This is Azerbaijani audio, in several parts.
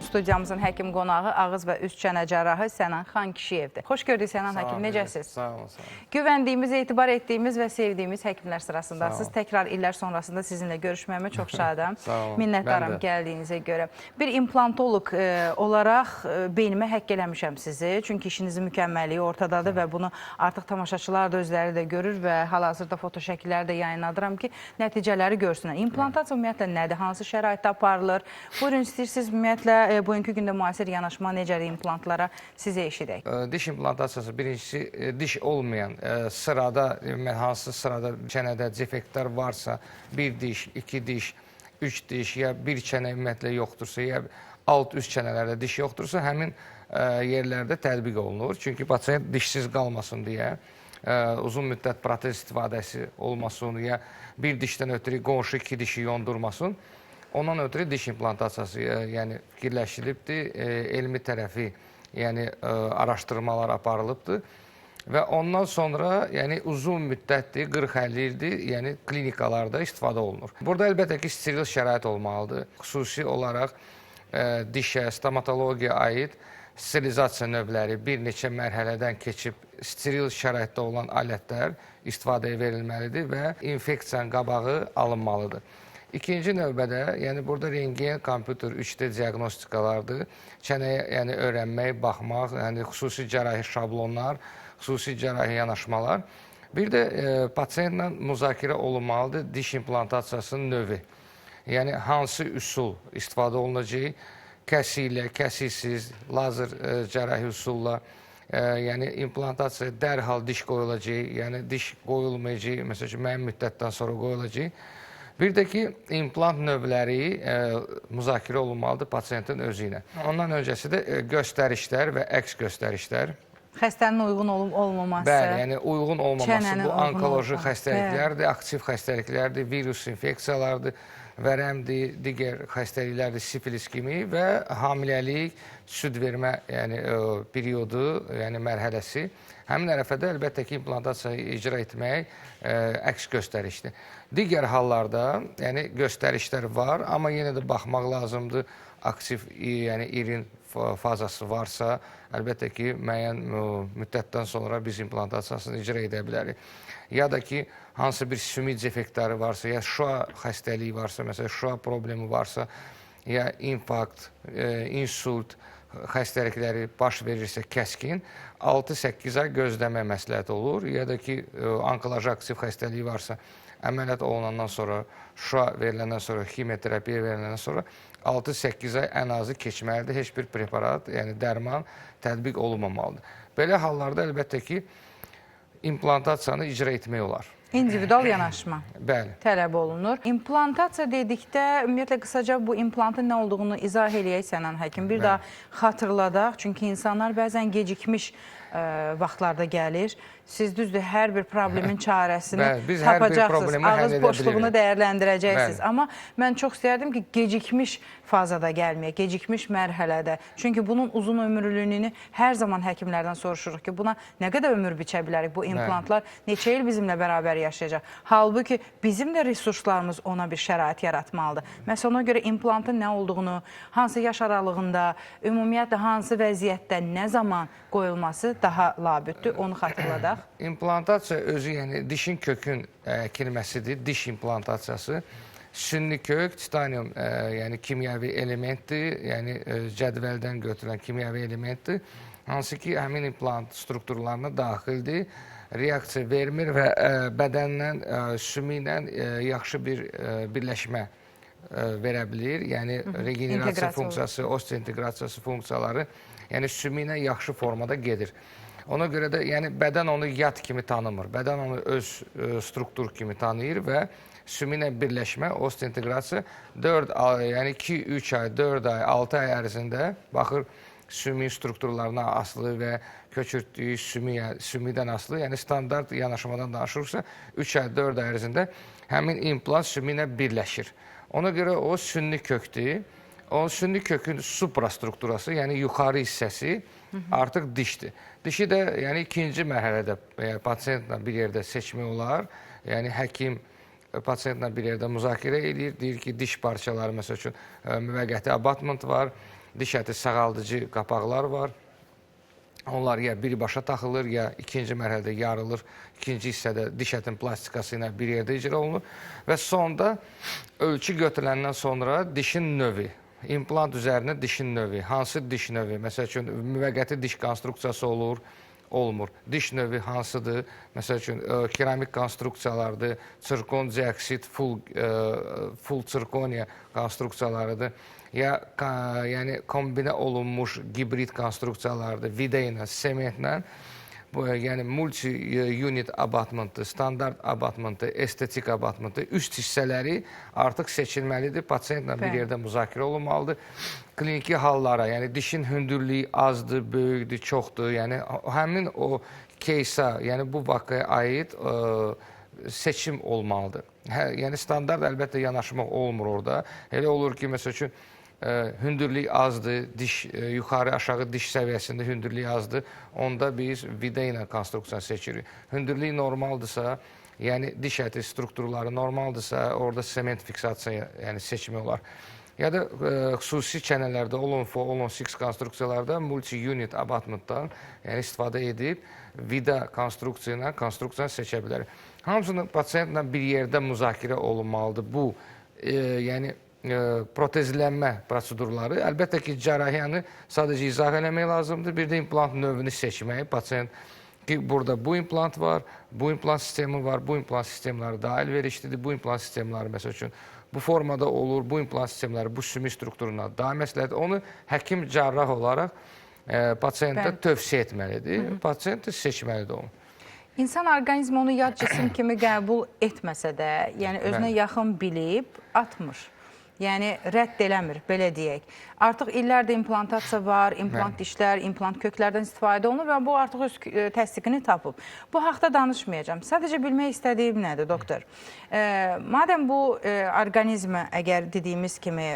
studiyamızın həkim qonağı ağız və üst çənə cərrahı Sənan Xankişiyevdir. Xoş gördük Sənan həkim, necəsiz? Sağ olun, sağ olun. Güvəndiyimiz, etibar etdiyimiz və sevdiyimiz həkimlər sırasındasınız. Təkrar illər sonrasında sizinlə görüşməyimə çox şadam. Minnətdaram gəldiyinizə görə. Bir implantoloq olaraq beynimə həkk eləmişəm sizi. Çünki işinizin mükəmməliyi ortadadır və bunu artıq tamaşaçılar da özləri də görür və hal-hazırda foto şəkilləri də yayınladıram ki, nəticələri görsünlər. İmplantasiya ümumiyyətlə nədir? Hansı şəraitdə aparılır? Buyurun, istəyirsiniz ümumiyyətlə bugünkü gündə müasir yanaşma necədir implantlara sizə eşidək? Diş implantasiyası birincisi diş olmayan sırada, hansı sırada çənədə defektlər varsa, bir diş, iki diş, üç diş ya bir çənə ümumiyyətlə yoxdursa, ya alt üst çənələrdə diş yoxdursa, həmin yerlərdə tətbiq olunur. Çünki pasiyent dişsiz qalmasın deyə, uzun müddət protez istifadəsi olmasın, ya bir dişdən ötürü qonşu iki dişi yondurmasın. Ondan ötürü diş implantasiyası yəni fikirləşilibdir, elmi tərəfi, yəni araşdırmalar aparılıbdır və ondan sonra yəni uzun müddətdir, 40-50 ildir, yəni klinikalarda istifadə olunur. Burada əlbəttə ki, steril şərait olmalıdır. Xüsusi olaraq dişə, stomatologiyaya aid sterilizasiya növləri bir neçə mərhələdən keçib steril şəraitdə olan alətlər istifadəyə verilməlidir və infeksiyanın qabağı alınmalıdır. İkinci növbədə, yəni burada rengen, kompüter, 3D diaqnostikalardır. Çənəyə yəni öyrənmək, baxmaq, yəni xüsusi cərrahi şablonlar, xüsusi cərrahi yanaşmalar. Bir də pasiyentlə müzakirə olunmalıdır diş implantasiyasının növü. Yəni hansı üsul istifadə olunacaq, kəsi ilə, kəsiksiz, lazer cərrahi üsulla, yəni implantasiya dərhal diş qoyulacaq, yəni diş qoyulmayacaq, məsəl üçün müəyyən müddətdən sonra qoyulacaq. Bir də ki, implant növləri müzakirə olunmalıdır pasiyentin özü ilə. Ondan öncəsi də göstərişlər və əks göstərişlər. Xəstənin uyğun olub-olmaması. Bəli, yəni uyğun olmaması bu onkoloji xəstəliklərdir, aktiv xəstəliklərdir, virus infeksiyalardır, vərəmdir, digər xəstəliklərdir, sifilis kimi və hamiləlik, süd vermə periodu, yəni mərhələsi. Həmin ərəfədə əlbəttə ki, implantasiya icra etmək əks göstərişdir. Digər hallarda yəni göstərişlər var, amma yenə də baxmaq lazımdır. Aktiv, yəni irin fazası varsa, əlbəttə ki, müəyyən müddətdən sonra biz implantasiyasını icra edə bilərik. Ya da ki, hansı bir sümük defektləri varsa, ya şua xəstəliyi varsa, məsələn, şua problemi varsa, ya infarkt, insult xəstəlikləri baş verirsə kəskin, 6-8 ay gözləmə məsləhət olur. Ya da ki, onkoloji aktiv xəstəliyi varsa, əməliyyat olunandan sonra, şua veriləndən sonra, kimyoterapiya veriləndən sonra 6-8 ay ən azı keçməlidir. Heç bir preparat, yəni dərman tətbiq olunmamalıdır. Belə hallarda əlbəttə ki, implantasiyanı icra etmək olar. İndividual yanaşma tələb olunur. İmplantasiya dedikdə, ümumiyyətlə qısaca bu implantın nə olduğunu izah eləyək Sənan həkim. Bir daha xatırladaq, çünki insanlar bəzən gecikmiş vaxtlarda gəlir. Siz düzdür, hər bir problemin çarəsini tapacaqsınız, ağız boşluğunu dəyərləndirəcəksiniz. Amma mən çox istəyərdim ki, gecikmiş fazada gəlməyə, gecikmiş mərhələdə. Çünki bunun uzun ömürlülüyünü hər zaman həkimlərdən soruşuruq ki, buna nə qədər ömür biçə bilərik? Bu implantlar neçə il bizimlə bərabər yaşayacaq? Halbuki bizim də resurslarımız ona bir şərait yaratmalıdır. Məsələn, ona görə implantın nə olduğunu, hansı yaş aralığında, ümumiyyətlə hansı vəziyyətdə, nə zaman qoyulması daha labüddür, onu xatırladaq. İmplantasiya özü, yəni dişin kökün əkilməsidir, diş implantasiyası. Sünni kök, titanium, yəni kimyəvi elementdir, yəni cədvəldən götürülən kimyəvi elementdir. Hansı ki, həmin implant strukturlarına daxildir, reaksiya vermir və bədənlə, sümüklə yaxşı bir birləşmə verə bilir. Yəni regenerasiya funksiyası, osteointeqrasiyası funksiyaları, yəni sümüklə yaxşı formada gedir. Ona görə də yəni bədən onu yad kimi tanımır. Bədən onu öz struktur kimi tanıyır və sümüklə birləşmə, osteointeqrasiya 4 ay, yəni 2-3 ay, 4 ay, 6 ay ərzində baxır sümük strukturlarına asılı və köçürtdüyü sümükdən asılı, yəni standart yanaşmadan danışırsa 3 ay, 4 ay ərzində həmin implant sümüklə birləşir. Ona görə o sünni kökdür. O sünni kökün suprastrukturası, yəni yuxarı hissəsi artıq dişdir. Dişi də yəni ikinci mərhələdə pasiyentlə bir yerdə seçmək olar. Yəni həkim pasiyentlə bir yerdə müzakirə edir, deyir ki, diş parçaları, məsəl üçün müvəqqəti abatment var, diş əti sağaldıcı qapaqlar var. Onlar ya birbaşa taxılır, ya ikinci mərhələdə yarılır, ikinci hissədə diş ətin plastikası ilə bir yerdə icra olunur və sonda ölçü götürüləndən sonra dişin növü, implant üzərinə dişin növü, hansı diş növü, məsəl üçün müvəqqəti diş konstruksiyası olur, olmur. Diş növü hansıdır? Məsəl üçün keramik konstruksiyalardır, sirkon dioksid, full sirkoniya konstruksiyalarıdır. Ya yəni kombinə olunmuş gibrid konstruksiyalardır, vida ilə, sementlə, yəni multi-unit abatmenti, standart abatmenti, estetik abatmenti, üst hissələri artıq seçilməlidir, pasiyentlə bir yerdə müzakirə olunmalıdır. Kliniki hallara, yəni dişin hündürlüyü azdır, böyükdür, çoxdur, yəni həmin o кейsa, yəni bu vakaya aid seçim olmalıdır. Yəni standart əlbəttə yanaşmaq olmur orada. Elə olur ki, məsəl üçün, hündürlük azdır, diş yuxarı aşağı diş səviyyəsində hündürlük azdır, onda biz vida ilə konstruksiya seçirik. Hündürlük normaldırsa, yəni diş əti strukturları normaldırsa, orada sement fiksasiya yəni seçimi olar. Ya da xüsusi çənələrdə Olon-4, Olon-6 konstruksiyalarda multi-unit abatmentdan yəni istifadə edib vida konstruksiya ilə konstruksiyanı seçə bilər. Hamısının pasiyentlə bir yerdə müzakirə olunmalıdır. Bu, yəni protezlənmə prosedurları. Əlbəttə ki, cərrahiyyəni sadəcə izah eləmək lazımdır. Bir də implant növünü seçmək. Pasiyent ki, burada bu implant var, bu implant sistemi var, bu implant sistemləri daha əlverişlidir. Bu implant sistemləri, məsəl üçün, bu formada olur, bu implant sistemləri bu sümük strukturuna daha məsləhətdir. Onu həkim cərrah olaraq pasiyentə tövsiyə etməlidir. Pasiyent seçməlidir onu. İnsan orqanizmi onu yad cisim kimi qəbul etməsə də, yəni özünə yaxın bilib, atmır. Yəni, rədd eləmir, belə deyək. Artıq illərdə implantasiya var, implant dişlər, implant köklərdən istifadə olunur və bu artıq öz təsdiqini tapıb. Bu haqda danışmayacağım. Sadəcə bilmək istədiyim nədir, doktor? Madəm bu orqanizmə əgər dediyimiz kimi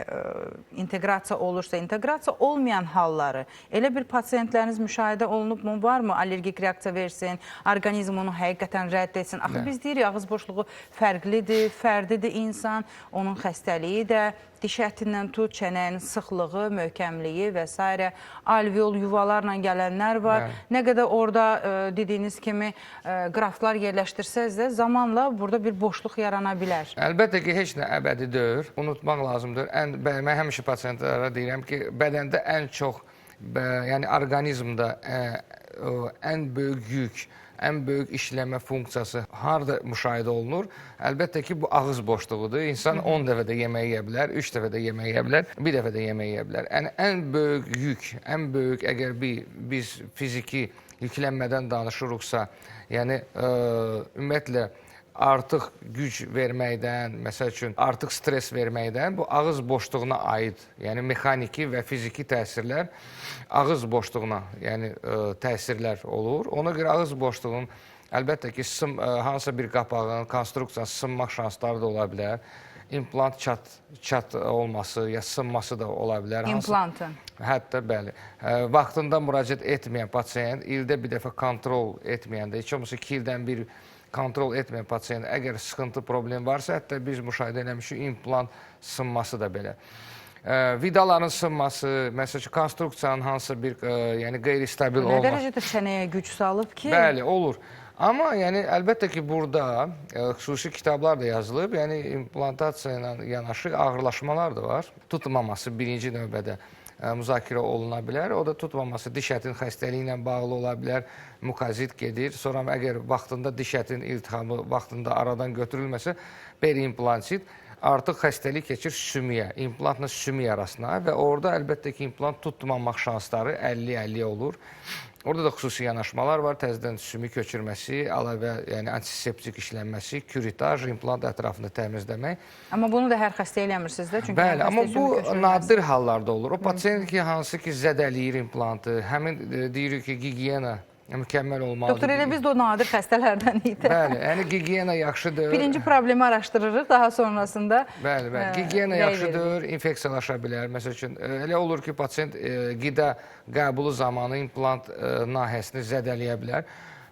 inteqrasiya olursa, inteqrasiya olmayan halları, elə bir pasiyentləriniz müşahidə olunub mu, varmı? Allergik reaksiya versin, orqanizm onu həqiqətən rədd etsin. Axı biz deyirik, ağız boşluğu fərqlidir, fərdidir insan, onun xəstəliyi də, diş ətindən tut, çənənin sıxlığı, möhkəmliyi və s. alveol yuvalarla gələnlər var. Nə qədər orada dediyiniz kimi qraftlar yerləşdirsəz də zamanla burada bir boşluq yarana bilər. Əlbəttə ki, heç nə əbədi deyil. Unutmaq lazımdır. Mən həmişə pasiyentlərə deyirəm ki, bədəndə ən çox, yəni orqanizmdə ən böyük yük, ən böyük işləmə funksiyası harada müşahidə olunur? Əlbəttə ki, bu ağız boşluğudur. İnsan 10 dəfə də yemək yeyə bilər, 3 dəfə də yemək yeyə bilər, 1 dəfə də yemək yeyə bilər. Yəni, ən böyük yük, ən böyük, əgər biz fiziki yüklənmədən danışırıqsa, yəni, ümumiyyətlə, artıq güc verməkdən, məsəl üçün, artıq stres verməkdən bu ağız boşluğuna aid, yəni mexaniki və fiziki təsirlər ağız boşluğuna, yəni təsirlər olur. Ona görə ağız boşluğunun əlbəttə ki, hansısa bir qapağın, konstruksiyanın sınmaq şansları da ola bilər. İmplant çat olması, ya sınması da ola bilər. İmplantın. Hətta, bəli. Vaxtında müraciət etməyən pasiyent, ildə bir dəfə kontrol etməyəndə, heç olmasa 2 ildən bir kontrol etməyən pasiyent, əgər sıxıntı, problem varsa, hətta biz müşahidə eləmişik, implant sınması da belə. Vidaların sınması, məsəl üçün, konstruksiyanın hansısa bir qeyri-stabil olması. Nə dərəcədə çənəyə güc salıb ki? Bəli, olur. Amma yəni, əlbəttə ki, burada xüsusi kitablar da yazılıb, yəni implantasiya ilə yanaşı ağırlaşmalar da var. Tutmaması birinci növbədə müzakirə oluna bilər. O da tutmaması diş ətin xəstəliyi ilə bağlı ola bilər, mukozit gedir. Sonra əgər vaxtında diş ətin iltihamı vaxtında aradan götürülməsə, periimplantit artıq xəstəlik keçir sümüyə, implantla sümük arasına və orada əlbəttə ki, implant tutmamaq şansları 50-50 olur. Orada da xüsusi yanaşmalar var, təzədən sümük köçürməsi, əlavə antiseptik işlənməsi, küritaj, implant ətrafını təmizləmək. Amma bunu da hər xəstə eləmirsiniz də? Bəli, amma bu nadir hallarda olur. O pasiyent ki, hansı ki, zədəliyir implantı, həmin deyirik ki, gigiyena mükəmməl olmalıdır. Doktor, elə biz də o nadir xəstələrdən idi. Bəli, yəni gigiyena yaxşıdır. Birinci problemi araşdırırıq, daha sonrasında bəli, gigiyena yaxşıdır, infeksiyalaşa bilər. Məsəl üçün, elə olur ki, pasiyent qida qəbulu zamanı implant nahiyəsini zədələyə bilər.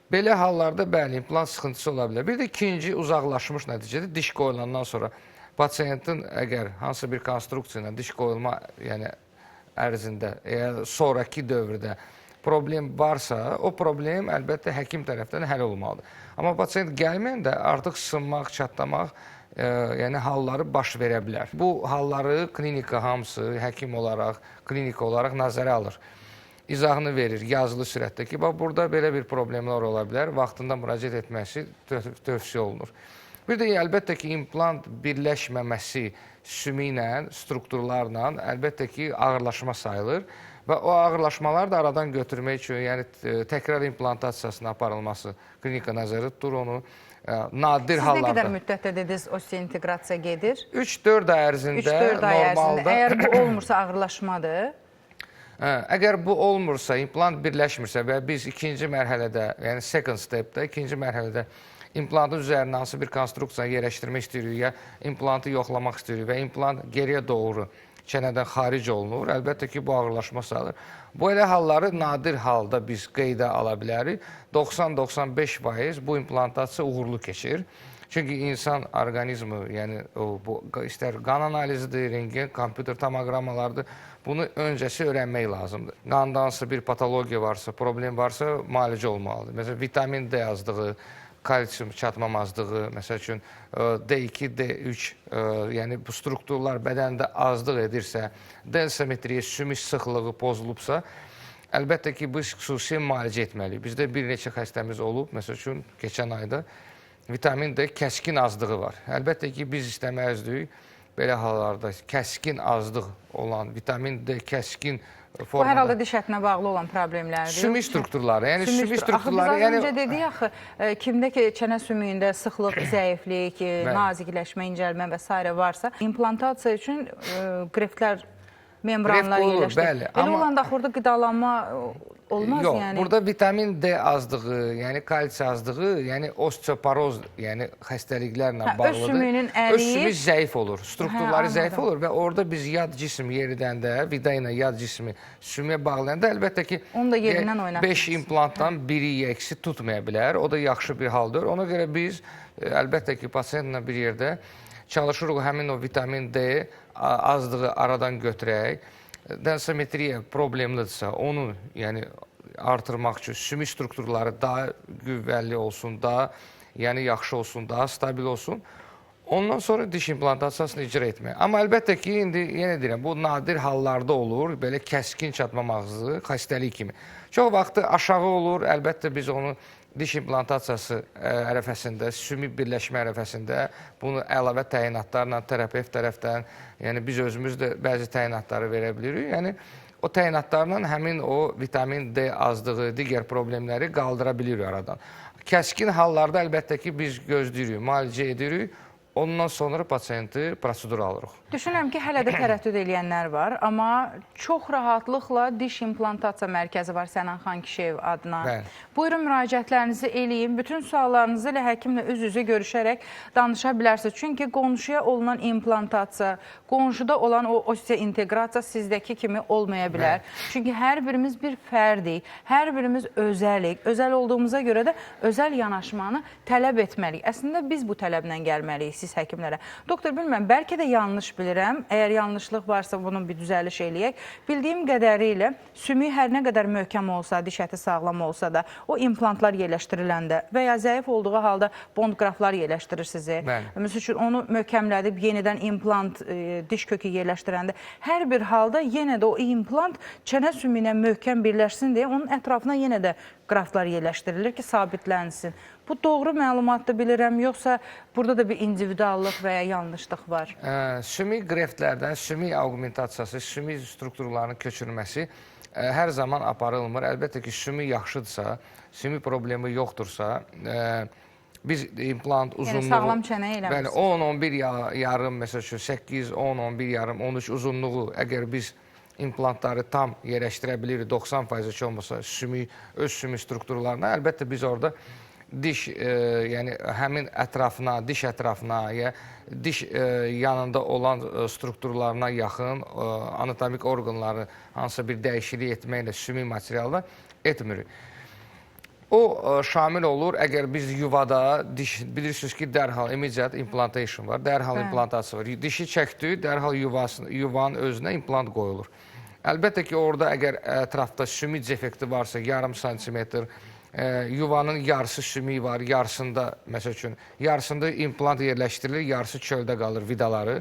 Belə hallarda, bəli, implant sıxıntısı ola bilər. Bir də ikinci uzaqlaşmış nəticədə diş qoyulandan sonra pasiyentin əgər hansısa bir konstruksiya ilə diş qoyulma ərzində, sonraki dövrdə problem varsa, o problem əlbəttə həkim tərəfdən həll olmalıdır. Amma pasiyent gəlməyəndə artıq sınmaq, çatlamaq, yəni halları baş verə bilər. Bu halları klinika hamısı həkim olaraq, klinika olaraq nəzərə alır. İzahını verir yazılı sürətdə ki, bax, burada belə bir problemlər ola bilər, vaxtında müraciət etməsi tövsiyə olunur. Bir də əlbəttə ki, implant birləşməməsi sümü ilə, strukturlarla əlbəttə ki, ağırlaşma sayılır və o ağırlaşmaları da aradan götürmək üçün, yəni təkrar implantasiyasına aparılması klinika nəzərdə tutur onu. Nadir hallarda. Siz nə qədər müddətdə dediniz osteointeqrasiya gedir? 3-4 ay ərzində normalda. Əgər bu olmursa ağırlaşmadır? Əgər bu olmursa, implant birləşmirsə və biz ikinci mərhələdə, yəni second stepdə, ikinci mərhələdə implantın üzərində hansı bir konstruksiya yerləşdirmək istəyirik, ya implantı yoxlamaq istəyirik və implant geriyə doğru çənədən xaric olunur, əlbəttə ki, bu ağırlaşma sayılır. Bu elə halları nadir halda biz qeydə ala bilərik. 90-95% bu implantasiya uğurlu keçir. Çünki insan orqanizmi, yəni istər qan analizidir, rentgen, kompüter tomoqramalardır, bunu öncəsi öyrənmək lazımdır. Qanda hansı bir patologiya varsa, problem varsa müalicə olmalıdır. Məsələn, vitamin D azlığı, kalsium çatmamazlığı, məsəl üçün D2, D3, yəni bu strukturlar bədəndə azlıq edirsə, densimetriya, sümük sıxlığı pozulubsa, əlbəttə ki, biz xüsusi müalicə etməliyik. Bizdə bir neçə xəstəmiz olub, məsəl üçün, keçən ayda vitamin D kəskin azlığı var. Əlbəttə ki, biz istəməzdik belə hallarda kəskin azlıq olan vitamin D kəskin formada. Bu, hər halda diş ətinə bağlı olan problemlərdir. Sümük strukturları, yəni sümük strukturları. Axı, biz az öncə dedik, axı, kimdə ki, çənə sümüyündə sıxlıq, zəiflik, nazikləşmə, incəlmə və s. varsa, implantasiya üçün qreftlər, membranlar yerləşdirir. Belə olanda axı, orada qidalanma olmaz yəni? Yox, burada vitamin D azlığı, yəni kalsiy azlığı, yəni osteoporoz, yəni xəstəliklərlə bağlıdır. Öz sümüyünün əriyib. Öz sümük zəif olur, strukturları zəif olur və orada biz yad cisim yeridəndə, vida ilə yad cismi sümüyə bağlayanda əlbəttə ki, 5 implantdan biri əksi tutmaya bilər. O da yaxşı bir haldır. Ona görə biz əlbəttə ki, pasiyentlə bir yerdə çalışırıq həmin o vitamin D azlığı aradan götürək. Densimetriya problemlidirsə, onu yəni artırmaq üçün sümük strukturları daha qüvvəli olsun, daha yəni yaxşı olsun, daha stabil olsun. Ondan sonra diş implantasiyasını icra etmək. Amma əlbəttə ki, indi yenə deyirəm, bu nadir hallarda olur, belə kəskin çatmamazlığı, xəstəlik kimi. Çox vaxtı aşağı olur, əlbəttə biz onu diş implantasiyası ərəfəsində, sümük birləşmə ərəfəsində bunu əlavə təyinatlarla terapevt tərəfdən, yəni biz özümüz də bəzi təyinatları verə bilirik. Yəni o təyinatlarla həmin o vitamin D azlığı, digər problemləri qaldıra bilirik aradan. Kəskin hallarda əlbəttə ki, biz gözləyirik, müalicə edirik. Ondan sonra pasiyenti prosedura alırıq. Düşünürəm ki, hələ də tərəddüd edənlər var, amma çox rahatlıqla diş implantasiya mərkəzi var Sənan Xankişiyev adına. Buyurun, müraciətlərinizi eləyin. Bütün suallarınızı ilə həkimlə üz-üzə görüşərək danışa bilərsiniz. Çünki qonşuya olunan implantasiya, qonşuda olan o osteointeqrasiya sizdəki kimi olmaya bilər. Çünki hər birimiz bir fərdik, hər birimiz özəlik. Özəl olduğumuza görə də özəl yanaşmanı tələb etməliyik. Əslində biz bu tələblə gəlməliyik siz həkimlərə. Doktor, bilməm, bəlkə də yanlış bilirəm. Əgər yanlışlıq varsa, bunun bir düzəliş eləyək. Bildiyim qədərilə, sümük hər nə qədər möhkəm olsa, diş əti sağlam olsa da, o implantlar yerləşdiriləndə və ya zəif olduğu halda bondqraflar yerləşdirir sizi. Məsəl üçün, onu möhkəmlədib, yenidən implant, diş kökü yerləşdirəndə, hər bir halda yenə də o implant çənə sümüyünə möhkəm birləşsin deyə, onun ətrafına yenə də qraflar yerləşdirilir ki, sabitlənsin. Bu doğru məlumatdır bilirəm, yoxsa burada da bir individuallıq və ya yanlışlıq var? Sümük qreftlərdən sümük augmentasiyası, sümük strukturlarının köçürülməsi hər zaman aparılmır. Əlbəttə ki, sümük yaxşıdırsa, sümük problemi yoxdursa, biz implant uzunluğu... Yəni, sağlam çənə eləmişsiniz. 10-11 yarım, məsəl üçün 8-10-11 yarım, 13 uzunluğu, əgər biz implantları tam yerləşdirə bilirik, 90% heç olmasa öz sümük strukturlarına, əlbəttə biz orada diş, yəni həmin ətrafına, diş ətrafına, ya diş yanında olan strukturlarına yaxın anatomik orqanları hansısa bir dəyişiklik etməklə sümük materialda etmirik. O şamil olur, əgər biz yuvada, bilirsiniz ki, dərhal immediate implantation var, dərhal implantasiya var. Dişi çəkdi, dərhal yuvanın özünə implant qoyulur. Əlbəttə ki, orada əgər ətrafda sümük defekti varsa, yarım santimetr, yuvanın yarısı sümük var, yarısında, məsəl üçün, yarısında implant yerləşdirilir, yarısı çöldə qalır vidaları.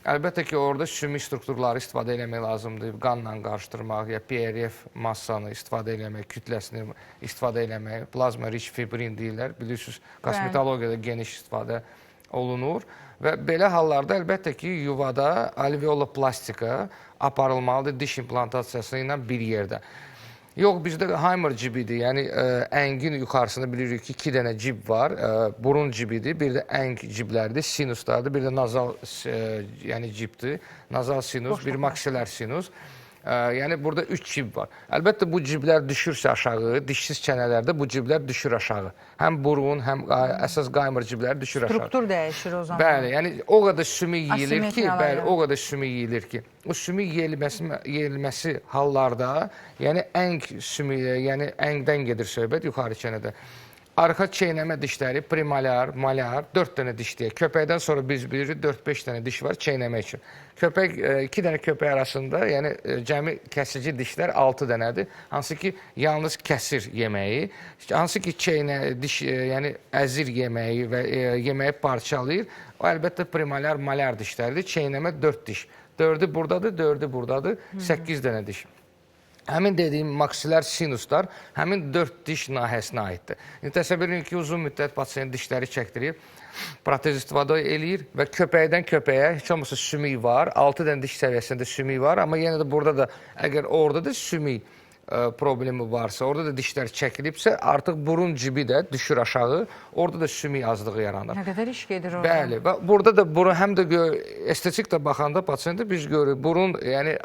Əlbəttə ki, orada sümük strukturları istifadə eləmək lazımdır. Qanla qarışdırmaq, ya PRF massanı istifadə eləmək, kütləsini istifadə eləmək, plazma rich fibrin deyirlər. Bilirsiniz, kosmetologiyada geniş istifadə olunur. Və belə hallarda əlbəttə ki, yuvada alveoloplastika aparılmalıdır diş implantasiyası ilə bir yerdə. Yox, bizdə Heimer cibidir, yəni əngin yuxarısında bilirik ki, 2 dənə cib var, burun cibidir, bir də əng ciblərdir, sinuslardır, bir də nazal yəni cibdir, nazal sinus, bir maksilər sinus. Yəni burada 3 cib var. Əlbəttə bu ciblər düşürsə aşağı, dişsiz çənələrdə bu ciblər düşür aşağı. Həm burun, həm əsas qaymır ciblər düşür aşağı. Struktur dəyişir o zaman. Bəli, yəni o qədər sümük yeyilir ki, bəli, o qədər sümük yeyilir ki, o sümük yeyilməsi hallarda, yəni əng sümük, yəni əngdən gedir söhbət yuxarı çənədə. Arxa çeynəmə dişləri, premalyar, malyar, 4 dənə dişdir. Köpəkdən sonra biz bilirik 4-5 dənə diş var çeynəmə üçün. Köpək, 2 dənə köpək arasında, yəni cəmi kəsici dişlər 6 dənədir. Hansı ki, yalnız kəsir yeməyi, hansı ki, diş, yəni əzir yeməyi və yeməyi parçalayır. O, əlbəttə, premalyar, malyar dişlərdir. Çeynəmə 4 diş. 4-ü buradadır, 4-ü buradadır, 8 dənə diş. Həmin dediyim maksilər sinuslar həmin 4 diş nahiyəsinə aiddir. Təsəvvür edin ki, uzun müddət pasiyent dişləri çəkdirib, protez istifadə eləyir və köpəkdən köpəyə heç olmasa sümük var, 6 dənə diş səviyyəsində sümük var, amma yenə də burada da əgər orada da sümük problemi varsa, orada da dişlər çəkilibsə, artıq burun cibi də düşür aşağı, orada da sümük azlığı yaranır. Nə qədər iş gedir orada? Bəli, və burada da burun həm də estetik də baxanda pasiyentdə biz görürük, burun, yəni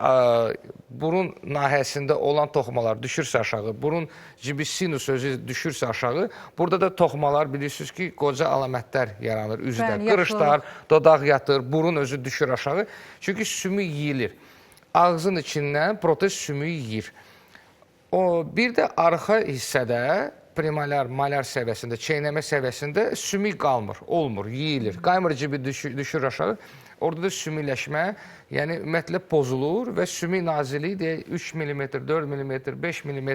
burun nahiyəsində olan toxumalar düşürsə aşağı, burun cibi sinus özü düşürsə aşağı, burada da toxumalar bilirsiniz ki, qoca alamətlər yaranır üzdə. Qırışlar, dodaq yatır, burun özü düşür aşağı. Çünki sümük yeyilir. Ağzın içindən protez sümüyü yeyir. Bir də arxa hissədə, premalyar, malyar səviyyəsində, çeynəmə səviyyəsində sümük qalmır, olmur, yeyilir. Qaymır cibi düşür aşağı, orada da sümükləşmə, yəni ümumiyyətlə pozulur və sümük naziliyi deyək 3 mm, 4 mm, 5 mm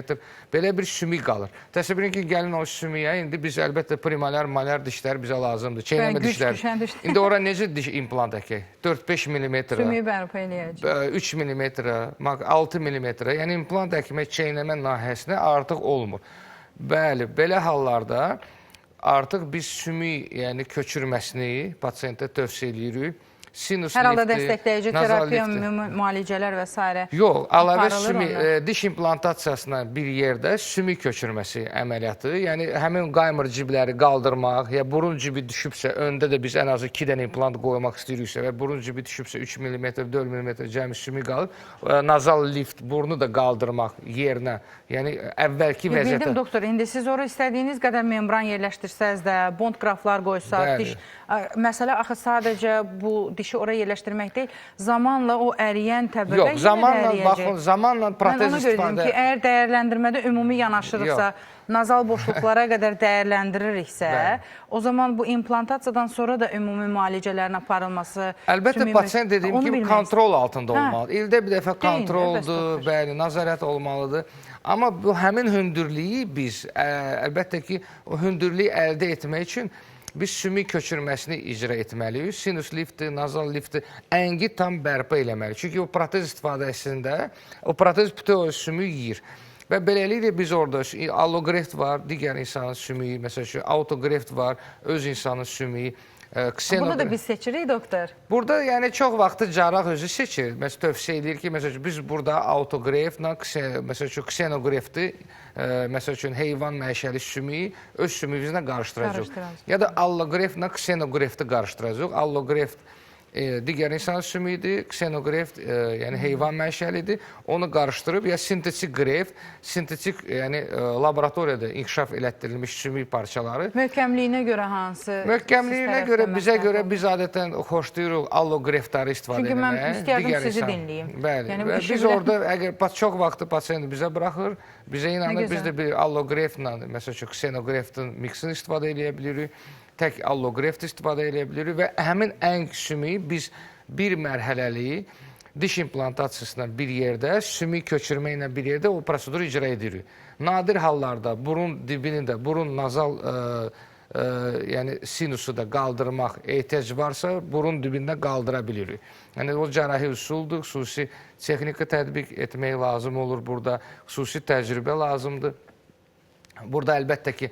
belə bir sümük qalır. Təsəvvür edin ki, gəlin o sümüyə, indi biz əlbəttə premalyar, malyar dişlər bizə lazımdır, çeynəmə dişlər. İndi ora necə diş implant əkək? 4-5 mm, sümüyü bərpa eləyəcək. 3 mm, 6 mm, yəni implant əkmək çeynəmə nahiyəsinə artıq olmur. Bəli, belə hallarda artıq biz sümük yəni köçürməsini pasiyentə tövsiyə edirik. Hər halda dəstəkləyici terapiya, müalicələr və s. Yox, əlavə diş implantasiyasına bir yerdə sümük köçürməsi əməliyyatı, yəni həmin qaymır cibləri qaldırmaq, ya burun cibi düşübsə, öndə də biz ən azı 2 dənə implant qoymaq istəyiriksə və burun cibi düşübsə 3 mm, 4 mm cəmi sümük qalır, nazal lift, burnu da qaldırmaq yerinə, yəni əvvəlki vəziyyətə. Bildim, doktor, indi siz oraya istədiyiniz qədər membran yerləşdirsəz də, bond qraflar qoysaq, diş, məsələ axı sadəcə bu dişi oraya yerləşdirmək deyil, zamanla o əriyən təbəqə yenə də əriyəcək. Zamanla protez istifadə... Mən onu gözləyim ki, əgər dəyərləndirmədə ümumi yanaşırıqsa, nazal boşluqlara qədər dəyərləndiririksə, o zaman bu implantasiyadan sonra da ümumi müalicələrin aparılması... Əlbəttə, pasiyent dediyim kimi kontrol altında olmalıdır. İldə bir dəfə kontroldur, bəli, nəzarət olmalıdır. Amma bu həmin hündürlüyü biz, əlbəttə ki, o hündürlüyü əldə etmək üçün biz sümük köçürməsini icra etməliyik. Sinus lifti, nazal lifti, əngi tam bərpa eləməliyik. Çünki o protez istifadəsində o protez bütün sümük yeyir. Və beləliklə biz orada allogreft var, digər insanın sümüyü, məsələn, autogreft var, öz insanın sümüyü. Burada da biz seçirik, doktor. Burada yəni çox vaxtı cərrah özü seçir. Məsələn, tövsiyə edir ki, məsələn, biz burada autogreflə, məsələn, ksenogrefti, məsələn, heyvan məişəli sümüyü öz sümüyümüzlə qarışdıracaq. Ya da allogreflə ksenogrefti qarışdıracaq. Allogreft digər insan sümüyüdür, ksenogreft, yəni heyvan mənşəlidir. Onu qarışdırıb, ya sintetik greft, sintetik, yəni laboratoriyada inkişaf elətdirilmiş sümük parçaları. Möhkəmliyinə görə hansı? Möhkəmliyinə görə, bizə görə biz adətən xoşlayırıq allogreftləri istifadə etməyə. Çünki mən istəyərdim sizi dinləyim. Bəli, biz orada, əgər çox vaxtı pasiyenti bizə buraxır, bizə inanır, biz də bir allogreftlə, məsələn, ksenogreftin miksini istifadə edə bilirik. Tək allogreft istifadə edə bilirik və həmin əng sümüyü biz bir mərhələli diş implantasiyasına bir yerdə, sümük köçürmə ilə bir yerdə o proseduru icra edirik. Nadir hallarda burun dibini də, burun nazal yəni sinusu da qaldırmaq ehtiyac varsa, burun dibində qaldıra bilirik. Yəni o cərrahi üsuldur, xüsusi texnika tətbiq etmək lazım olur burada, xüsusi təcrübə lazımdır. Burada əlbəttə ki,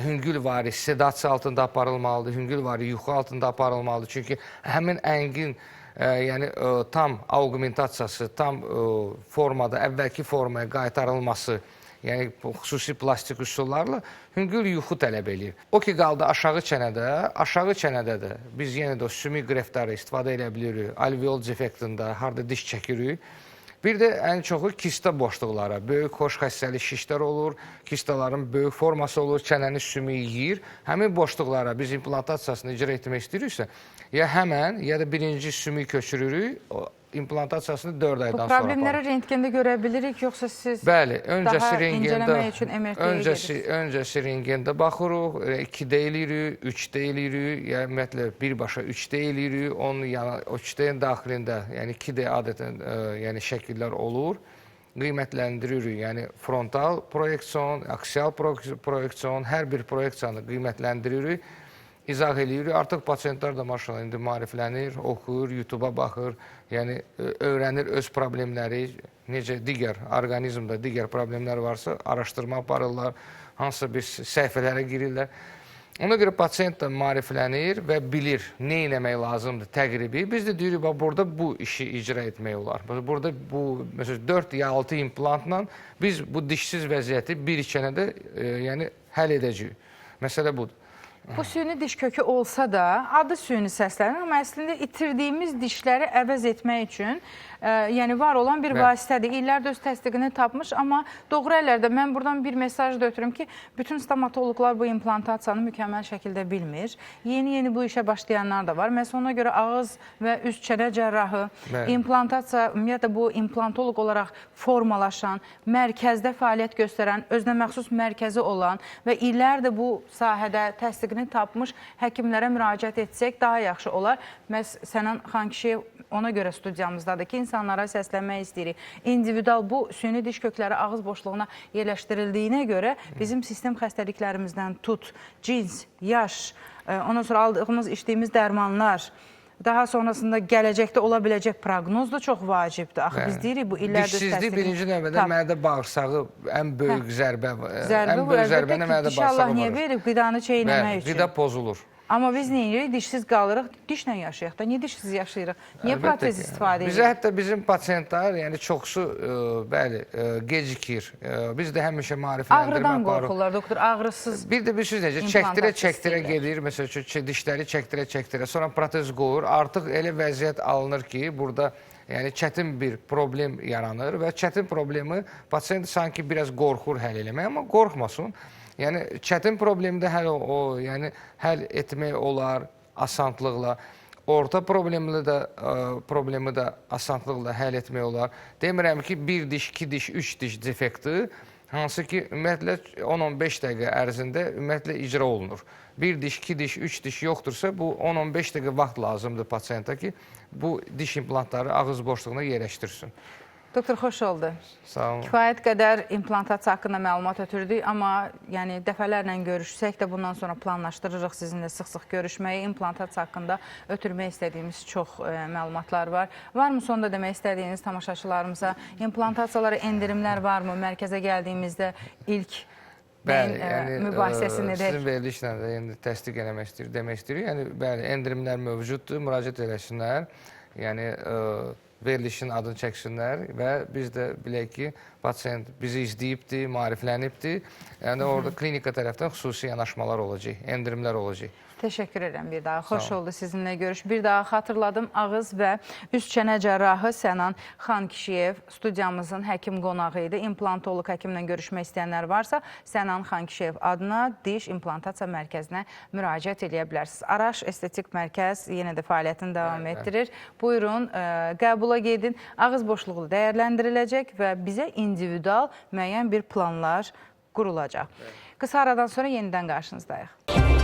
hüngülvari sedasiya altında aparılmalıdır, hüngülvari yuxu altında aparılmalıdır. Çünki həmin əngin yəni tam augmentasiyası, tam formada, əvvəlki formaya qaytarılması, yəni xüsusi plastik üsullarla hüngül yuxu tələb edir. O ki, qaldı aşağı çənədə də biz yenə də sümük qreftləri istifadə edə bilirik, alveol defektində, harada diş çəkirik. Bir də ən çoxu kista boşluqlara, böyük xoş xəstəli şişlər olur, kistaların böyük forması olur, çənəni sümüyü yeyir. Həmin boşluqlara biz implantasiyasını icra etmək istəyiriksə, ya həmən, ya da birinci sümüyü köçürürük, implantasiyasını 4 aydan sonra aparır. Bu problemləri rentgende görə bilirik, yoxsa siz Bəli, daha incələmək üçün MRT-yə gedirsiniz? Öncəsi rentgende baxırıq, 2D eləyirik, 3D eləyirik, yəni ümumiyyətlə birbaşa 3D eləyirik, onun yanı 3D-nin daxilində, yəni 2D adətən yəni şəkillər olur. Qiymətləndiririk, yəni frontal proyeksiyon, aksial proyeksiyon, hər bir proyeksiyanı qiymətləndiririk, izah eləyirik. Artıq pasientlər də maşallah indi maariflənir, oxuyur, YouTube-a baxır, yəni öyrənir öz problemləri, necə digər orqanizmdə digər problemlər varsa araşdırma aparırlar, hansısa bir səhifələrə girirlər. Ona görə pasient də maariflənir və bilir nə eləmək lazımdır təqribi. Biz də deyirik, burada bu işi icra etmək olar. Burada bu, məsələn, 4 ya 6 implantla biz bu dişsiz vəziyyəti bir çənədə yəni həll edəcəyik. Məsələ budur. Bu süni diş kökü olsa da adı süni səslənir, amma əslində itirdiyimiz dişləri əvəz etmək üçün yəni var olan bir vasitədir. İllərdə öz təsdiqini tapmış, amma doğru əllərdə mən buradan bir mesaj da ötürüm ki, bütün stomatoloqlar bu implantasiyanı mükəmməl şəkildə bilmir. Yeni bu işə başlayanlar da var. Məhz ona görə ağız və üst çənə cərrahı, implantasiya, ümumiyyətlə bu implantoloq olaraq formalaşan, mərkəzdə fəaliyyət göstərən, özünə məxsus mərkəzi olan və illərdə bu sahədə təsdiqini tapmış həkimlərə müraciət etsək daha yaxşı olar. Məhz Sənan Xankişiyev ona görə studiyamızdadır ki, insanlara səslənmək istəyirik. İndividual bu süni diş kökləri ağız boşluğuna yerləşdirildiyinə görə bizim sistem xəstəliklərimizdən tut, cins, yaş, ondan sonra aldığımız, içdiyimiz dərmanlar, daha sonrasında gələcəkdə ola biləcək proqnoz da çox vacibdir. Axı biz deyirik bu illərdir təsdiqini. Dişsizlik birinci növbədə mədə bağırsağı ən böyük zərbə. Ən böyük zərbəni mədə bağırsağı vurur. İnşallah niyə verib? Qidanı çeynəmək üçün. Qida pozulur. Amma biz neyirik? Dişsiz qalırıq, dişlə yaşayıq da. Niyə dişsiz yaşayırıq? Niyə protez istifadə edirik? Bizə hətta bizim pasientlər, yəni çoxsu, bəli, gecikir. Biz də həmişə maarifləndirmə ağrıdan qorxurlar, doktor, ağrısız. Bir də bir söz necə, çəkdirə gedir, məsələn, dişləri çəkdirə, sonra protez qoyur. Artıq elə vəziyyət alınır ki, burada yəni çətin bir problem yaranır və çətin problemi pasient sanki biraz qorxur həll eləmək, amma qorxmasın. Yəni çətin problemdə həll etmək olar asanlıqla. Orta problemi də asanlıqla həll etmək olar. Demirəm ki, 1 diş, 2 diş, 3 diş defekti, hansı ki, ümumiyyətlə 10-15 dəqiqə ərzində ümumiyyətlə icra olunur. 1 diş, 2 diş, 3 diş yoxdursa, bu 10-15 dəqiqə vaxt lazımdır pasiyenta ki, bu diş implantları ağız boşluğuna yerləşdirsin. Doktor, xoş oldu. Sağ olun. Kifayət qədər implantasiya haqqında məlumat ötürdük, amma dəfələrlə görüşsək də bundan sonra planlaşdırırıq sizinlə sıx-sıx görüşməyi. İmplantasiya haqqında ötürmək istədiyimiz çox məlumatlar var. Varmı sonda demək istədiyiniz tamaşaçılarımıza? İmplantasiyalara endirimlər varmı? Mərkəzə gəldiyimizdə ilk mübahisəsini edək. Sizin verilişlə də təsdiq demək istəyirik. Yəni, bəli, endirimlər mövcuddur, müraciət eləsinlər. Yəni, verilişin adını çəksinlər və biz də bilək ki, pasient bizi izləyibdir, maariflənibdir. Yəni, orada klinika tərəfdən xüsusi yanaşmalar olacaq, endirimlər olacaq. Təşəkkür edirəm bir daha. Xoş oldu sizinlə görüş. Bir daha xatırladım, ağız və üst çənə cərrahı Sənan Xankişiyev studiyamızın həkim qonağı idi. İmplantoloq həkimlə görüşmək istəyənlər varsa, Sənan Xankişiyev adına diş implantasiya mərkəzinə müraciət edə bilərsiniz. Araş Estetik Mərkəz yenə də fəaliyyətini davam etdirir. Buyurun, qəbula gedin. Ağız boşluğu dəyərləndiriləcək və bizə individual müəyyən bir planlar qurulacaq. Qısa aradan sonra yenidən qarşınızdayıq.